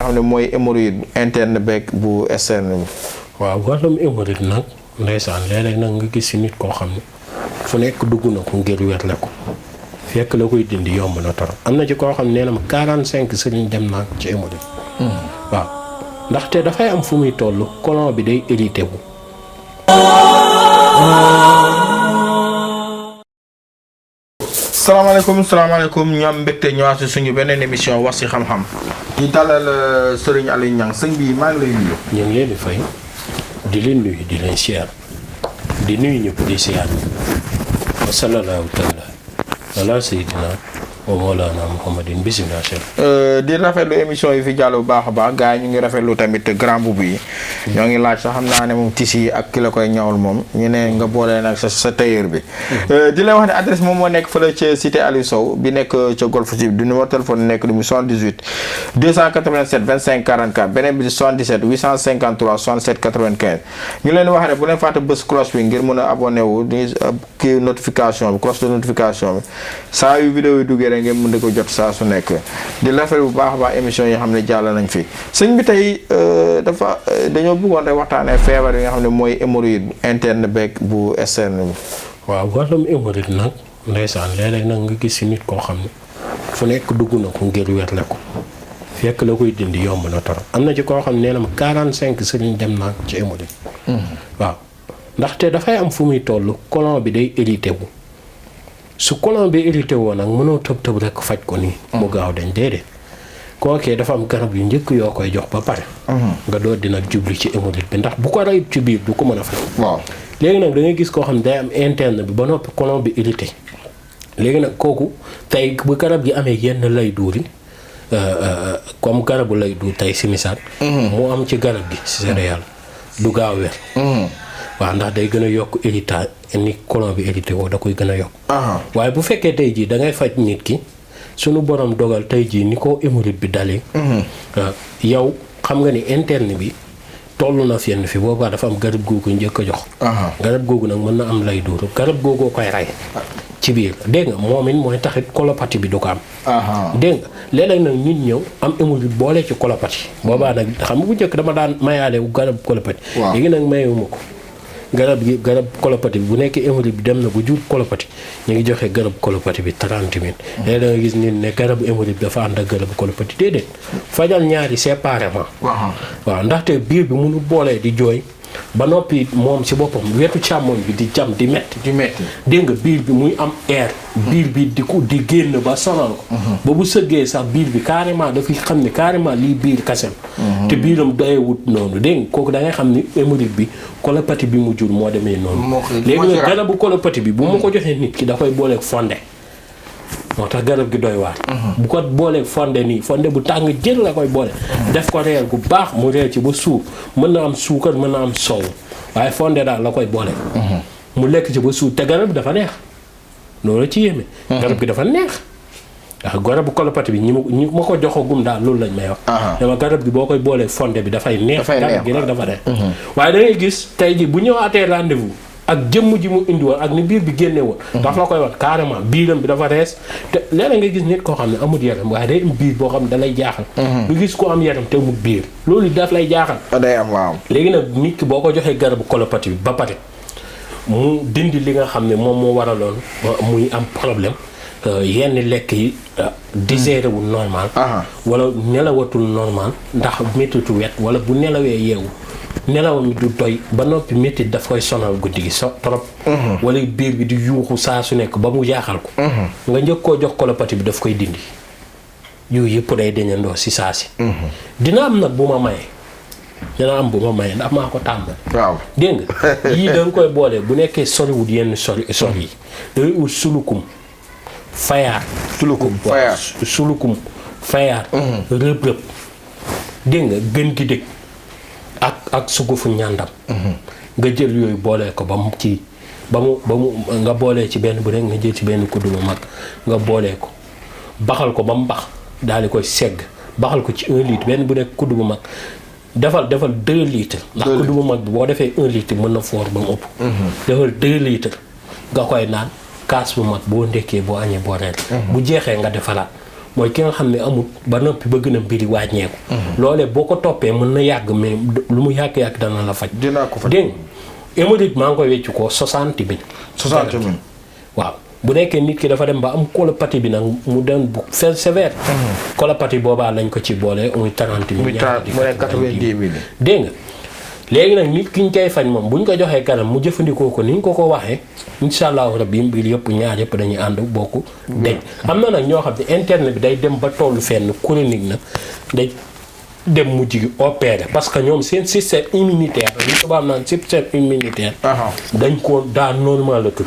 xam ne mooy hémorroïde interne beeg bu externe bi. waaw wàllum hémorroïde nag ndeysaan léeg-léeg nag nga gis si nit koo xam ne fu nekk dugg na ko ngir wérle ko fekk la koy dindi yomb na torop am na ci koo xam ne nee na ma 45 sëriñ dem naa ci hémorroïde. waaw ndaxte dafay am fu muy toll colon bi day irrité wu. salaamaaleykum ñu am mbégte ñëwaat si suñu beneen émission wax si xam-xam. di dalal Serigne Aliou Niang sëñ bi maa ngi lay nuyu. ñu ngi leen di fay di leen nuyu di leen siyaar di nuyu ñëpp di siyaar wa sallallahu taala ala sayyidina wa mawlana muhammadin bismillah. di rafetlu émission yi fi jàll bu baax a baax gars yi ñu ngi rafetlu tamit grand boubou yi. ñoo ngi laaj sax xam naa ne moom tissu yi ak ki la koy ñawal moom ñu ne nga boole nag sa tailleur bi. di leen wax ne adresse moom moo nekk fële ca cité Aliou Sow bi nekk ca Golf Sud du numéro téléphone nekk du 78 287 25 44 beneen bi di 77 853 67 95 ñu leen wax ne bu leen fàtte bës cloche bi ngir mën a abonné wu di kii notification bi cloche de notification bi saa yu vidéo yi duggee rek ngeen mën di ko jot saa su nekk di rafetlu bu baax a baax émission yi xam ne jàll nañ fi sëñ bi tey dañoo bëggoon rek waxtaanee feebar yi nga xam ne mooy hémorroïde interne beeg bu externe bi. waaw wàllum hémorroïde nag ndeysaan léeg-léeg nag nga gis si nit koo xam ne fu nekk dugg na ko ngir wérle ko fekk la koy dindi yomb na torop am na ci koo xam ne nee na ma 45 sëriñ dem naa ci hémorroïde. waaw ndaxte dafay am fu muy toll colon bi day irrité wu su colon bi irrité woo nag mënoo tëb rek faj ko nii. mu gaaw dañ déedéet. kookee dafa am garab yu njëkk yoo koy jox ba pare. nga doon dina jublu ci hémorroïde bi ndax bu ko rey ci biir du ko mën a faj. waaw léegi nag da ngay gis koo xam ne day am interne bi ba noppi colon bi irrité léegi nag kooku tey bu garab gi amee yenn lay duuri comme garabu lay duur tey si misaal. mu am ci garab gi si céréale du gaaw wér. waaw ndax day gën a yokk irritant ni colon bi irrité woo da koy gën a yokk. waaye bu fekkee tey jii da ngay faj nit ki. sunu borom dogal tey jii ni ko hémorroïde bi dalee. yow xam nga ni interne bi toll na fenn fi boobaa dafa am garab googu njëkk a jox. garab googu nag mën na am lay duuru garab googoo koy rey. ci biir dégg nga moom it mooy taxit colopathie bi du ko am. dégg nga léeg-léeg nag nit ñëw am hémorroïde boole ci colopathie. boobaa nag xam nga bu njëkk dama daan mayaale garab colopathie. léegi nag mayewuma ko. garab colopathie bi bu nekkee hémorroïde bi dem na bu jur colopathie ñu ngi joxe garab colopathie bi 30 000. léegi da nga gis nit ne garabu hémorroïde bi dafa ànd ak garabu colopathie déedéet fajal ñaari séparément. waaw ndaxte biir bi mënu boolee di jooy ba noppi moom si boppam wetu càmmoñ bi di jam di metti dégg nga biir bi muy am air. biir bi di génn ba sonal ko. ba bu sëggee sax biir bi carrément dafay xam ne carrément lii biir kasem. te biiram doyewut noonu dégg nga kooku da ngay xam ni hémorroïde bi colopathie bi mu jur moo demee noonu. léegi nag garabu colopathie bi bu ma ko joxee nit ki da koy booleeg fonde. moo tax garab gi doy waar. bu ko booleeg fonde nii fonde bu tàng jël la koy boole. def ko reer gu baax mu reer ci ba suur mën na am suukar mën na am soow waaye fonde daal la koy boole. mu lekk ci ba suur te garab bi dafa neex loolu ci yéeme. garab gi dafa neex. ndax garabu colopathie bi ñi ma ko joxagum daal loolu lañ may wax. dama garab gi boo koy booleeg fonde bi dafay neex. garab gi rek dafa neex. waaye da ngay gis tey ji bu ñëwaatee rendez-vous. ak jëmm ji mu indi woon ak ni biir bi génne woon. daf la koy wax carrément biiram bi dafa rees te léeg-léeg nga gis nit koo xam ne amul yaram waaye day am biir boo xam ne da lay jaaxal. nga gis ko am yaram te amul biir loolu daf lay jaaxal. day am waaw. léegi nag nit ki boo ko joxee garabu colopathie bi ba pare mu dindi li nga xam ne moom moo waraloon muy am problème yenn lekk yi digéré wul normal. wala nelawatul normal ndax méttitu wet wala bu nelawee yeewu. nelawam mi du doy ba noppi métti daf koy sonal guddi gi trop. wala biir bi di yuuxu saa su nekk ba mu jaaxal ko. nga njëkk koo jox colopathie bi daf koy dindi. yooyu yëpp day deñandoo si saa si. dina am nag bu ma maye. dina am bu ma maye ndax maa ko tàmbal. waaw dégg nga yii da nga koy boole bu nekkee soriwul yenn sori yi. da ngay ut sulukum fayaar. sulukum fayaar. rëb-rëb dégg nga gën gi dëkk. ak sugufu ñàndam. nga jël yooyu boolee ko ba mu ci ba mu nga boolee ci benn bu rek nga jël ci benn kuddu bu mag nga boolee ko baxal ko ba mu bax daal di koy segg baxal ko ci 1 litre benn bu nekk kuddu bu mag defal 2 litres. ndax kuddu bu mag bi boo defee 1 litre mën na foor ba mu ëpp. defal 2 litres nga koy naan kaas bu mag boo ndekkee boo añee boo reer bu jeexee nga defalaat mooy ki nga xam ne amul ba noppi bëgg na mbiri wàññeeku. loolee boo ko toppee mën na yàgg mais lu mu yàgg dana la faj. dinaa ko faj dégg nga hémorroïde maa ngi koy weccu ko 60 000. 60 000 waaw bu nekkee nit ki dafa dem ba am colopathie bi nag mu dem bu sévère. colopathie boobaa lañ ko ci boole muy 30 000. mu ne 90 000. dégg nga léegi nag nit ki ñu koy faj moom bu ñu ko joxee kanam mu jëfandikoo ko ni ñu ko waxee incha allahu rabbi mbir yëpp ñaar yëpp dañuy ànd bokk deñ am na nag ñoo xam ne interne bi day dem ba tollu fenn chronique nag day dem mujj gi opéré parce que ñoom seen système immunitaire li tubaab naan système immunitaire. dañ ko daan normal la tudd.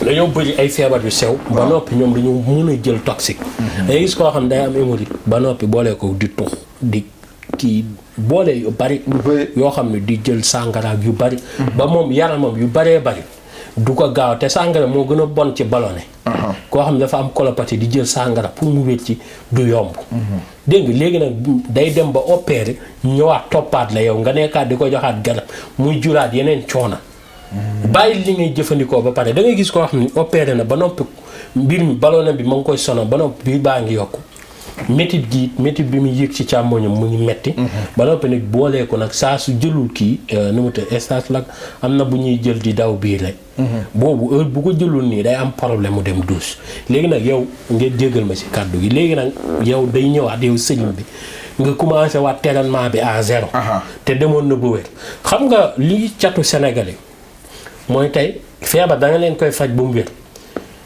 dañoo bëri ay feebar yu sew. ba noppi ñoom dañu mën a jël toxique. day gis koo xam ne day am hémorroïde ba noppi boole ko di tux di kii boole yu bari. yoo xam ne di jël sàngara yu bari. ba moom yaramam yu baree bari. du ko gaaw te sàngara moo gën a bon ci ballonné. koo xam ne dafa am colopathie di jël sàngara pour mu wér ci du yomb. dégg nga léegi nag day dem ba opéré ñëwaat toppaat la yow nga nekkaat di ko joxaat garab muy juraat yeneen coona. bàyyi li ngay jëfandikoo ba pare da ngay gis koo xam ne opéré na ba noppi mbir mi ballonné bi ma ngi koy sonal ba noppi bii baa ngi yokku. métit bi muy yëg ci càmmoñam mu ngi metti ba noppi nag boolee ko nag saa su jëlul kii nu mu tëdd stage lag am na bu ñuy jël di daw biir rek. boobu heure bu ko jëlul nii day am problème mu dem douche. léegi nag yow ngeen jéggal ma ci kàddu gi léegi nag yow day ñëwaat yow sëriñ bi nga commencé waat traitement bi à zéro. te demoon na bu wér xam nga lii catu sénégalais mooy tey feebar da nga leen koy faj bu mu wér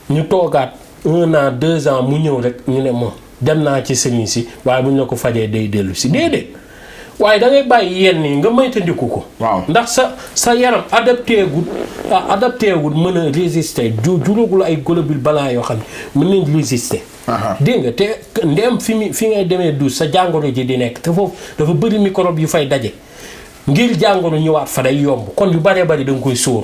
ñu toogaat 1 an 2 ans mu ñëw rek ñu ne moom. dem naa ci sëriñ si waaye bu ñu la ko fajee day dellu si déedéet waaye da ngay bàyyi yenn yi nga moytandiku ko. waaw ndax sa yaram adapté wul mën a résister juróogul ay globules blancs yoo xam ne mën nañ résister. dégg nga te ndem fi ngay demee douche sa jàngoro ji di nekk te foofu dafa bëri microbe yu fay daje. ngir jàngoro ñëwaat fa day yomb kon yu bëree bëri da nga koy sóor.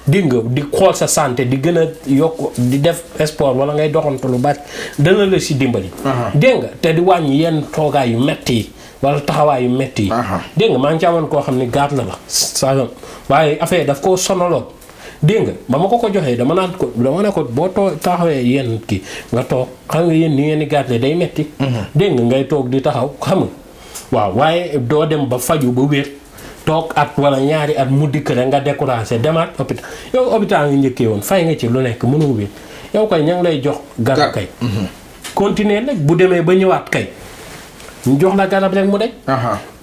dégg nga di xool sa santé di gën a yokk di def sport wala ngay doxantu lu bari dana la si dimbali. dégg nga te di wàññi yenn toogaay yu metti yi wala taxawaay yu metti yi. dégg nga maa ngi ci amoon koo xam ne gaat la waaye affaire daf koo sonaloon. dégg nga ba ma ko joxee dama ne ko boo taxawee yenn kii nga toog xam nga yéen ni ngeen di gàttalee day metti. dégg nga ngay toog di taxaw xam nga waaw waaye doo dem ba faju ba wér. toog at wala ñaari at mu dikk rek nga découragé demaat hôpital yow hôpital nga njëkkee woon fay nga ci lu nekk mënoo wér yow kay ña ngi lay jox garab kay. continuer nag bu demee ba ñëwaat kay ñu jox la garab rek mu dej.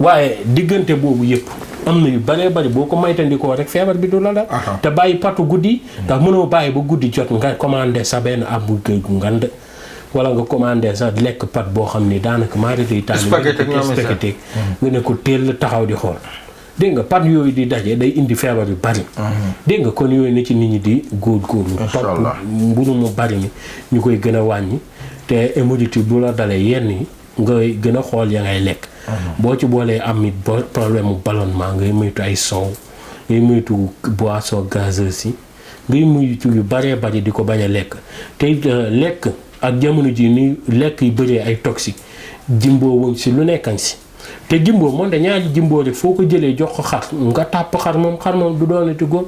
waaye diggante boobu yëpp am na yu bëree bëri boo ko moytandikoo rek feebar bi du la la. te bàyyi patu guddi. ndax mënoo bàyyi ba guddi jot nga commandé sa benn hamburger gu ngand wala nga commandé sa lekk pat boo xam ni daanaka maa ngi lay spaghetti nga ne ko teel taxaw di xool. dégg nga pat yooyu di daje day indi feebar yu bari. dégg nga kon yooyu na ci nit ñi di góorgóorlu. topp mburu mu bari mi ñu koy gën a wàññi te hémorroïde bu la dalee yenn yi ngay gën a xool ya ngay lekk. boo ci boolee am it problème mu ballonnement ngay moytu ay soow ngay moytu boisson gazeuse yi ngay moytu yu baree bari di ko bañ a lekk te lekk ak jamono ji ni lekk yu bëree ay toxique jimboo woon si lu nekkan si. te jimboo moom da ñaari jimboo rek foo ko jëlee jox ko xar nga tàpp xar moom du doonati góor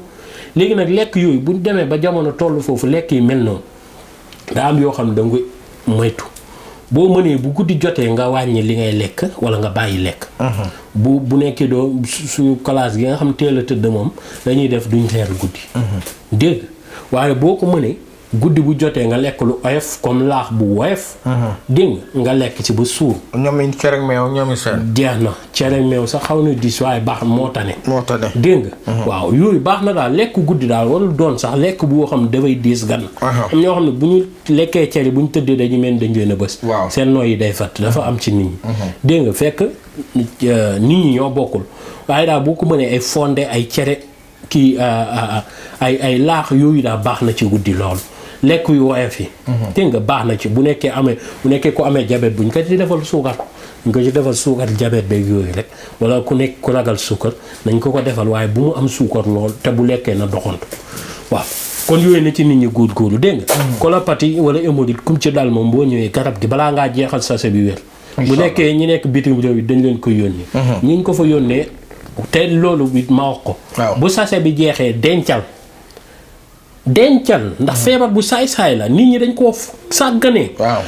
léegi nag lekk yooyu bu demee ba jamono toll foofu lekk yi mel noonu daa am yoo xam ne da nga moytu boo mënee bu guddi jotee nga wàññi li ngay lekk wala nga bàyyi lekk. bu nekkee doo suñu classe gi nga xam teel a tëdd moom dañuy def duñ reer guddi. dégg waaye boo ko mënee guddi bu jotee nga lekk lu oyof comme laax bu woyof. dégg nga lekk ci ba suur. ñoom it cere meew ñoom it seen. jeex na cere meew sax xaw na diis waaye baax moo tane. dégg nga. waaw yooyu baax na daal lekk guddi daal warul doon sax lekk boo xam ne dafay diis gan. am ñoo xam ne bu ñu lekkee cere bu ñu tëddee dañu mel dañ leen a bës. seen nooy yi day fatt dafa am ci nit ñi. dégg nga fekk nit ñi ñoo bokkul waaye daal boo ko mënee ay fonde ay cere kii ay laax yooyu daal baax na ci guddi lool. lekk yu woyof yi. dégg nga baax na ci bu nekkee ko amee diabète bu ñu ko ci defal suukar ñu ko ci defal suukar diabète beeg yooyu rek wala ku nekk ku ragal suukar nañ ko defal waaye bu mu am suukar lool te bu lekkee na doxantu waaw kon yooyu na ci nit ñi góorgóorlu dégg nga. colopathie wala hémorroïde kum ci dal moom boo ñëwee garab gi balaa ngaa jeexal sachet bi wér. bu nekkee ñi nekk bitim réew yi dañ leen ko yónnee. ñu ko fa yónnee te loolu it ma wax ko. bu sachet bi jeexee dencal. dencal ndax feebar bu saay-saay la nit ñi dañ koo sàgganee. waaw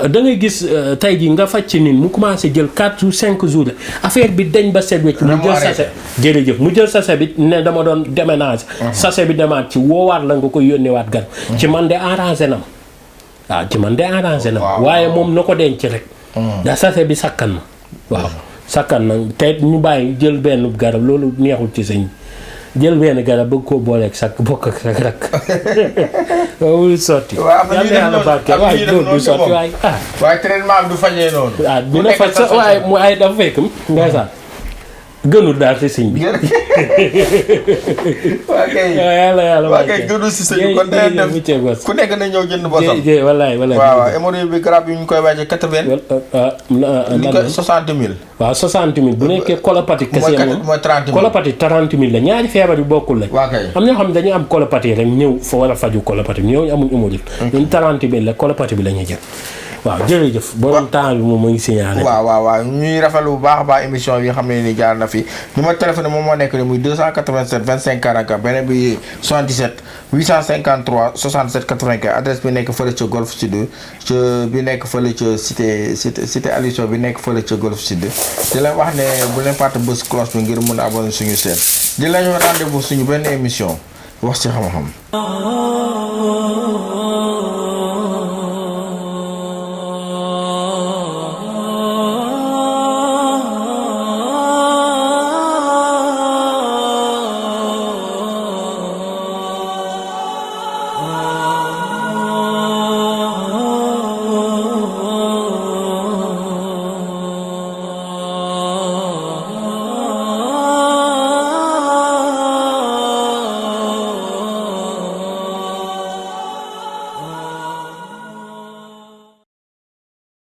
da ngay gis tey jii nga faj ci nit mu commencé jël 4 jours 5 jours la affaire bi dañ ba set wecc mu jël sachet jërëjëf mu jël sachet bi ne dama doon déménager. sachet bi demaat ci woowaat la nga koy yónneewaat gan. ci man de arrangé na ma waaw ci man de arrangé na ma waaye moom na ko denc rek. da sachet bi sakkan na waaw sakkan na te ñu bàyyi jël benn garab loolu neexul ci sëñ jël benn garab bëgg koo booleeg sak bokk ak sak rak wul sotti. waaw am na waaye loolu du sotti waaye waaye traitement bi du fajee noonu. ah dina faj sa waaye mu ay dafa fekk ndeysaan gënul daal si sëñ bi. waa kay gënul si sëñ bi kon day def ku nekk na ñëw jënd bosam. wallaay waaw hémorroïde bi garab yi ñu koy wàcce 80. ñu koy 60 000. waaw 60 000 bu nekkee colopathie kese moom mooy 30 000 colopathie 30 000 la ñaari feebar yu bokkul lañ. waa kay am ñoo xam ne dañu am colopathie rek ñëw fa war a faju colopathie bi ñooñu amuñ hémorroïde. ñun 30 000 la colopathie bi la ñuy jël. waaw jërëjëf borom temps bi moom mu ngi signalé. waaw ñuy rafetlu bu baax a baax émission yi xam ne ni jaar na fi numéro téléphone moom moo nekk ni muy 287 25 44 beneen bi 77 853 67 84 adresse bi nekk fële ca Golf Sud bi nekk fële ca cité Aliou bi nekk fële ca Golf Sud di leen wax ne bu leen fàtte bës cloche bi ngir mën a abonné suñu chaîne di leen rendez-vous suñu benn émission wax ci xam-xam.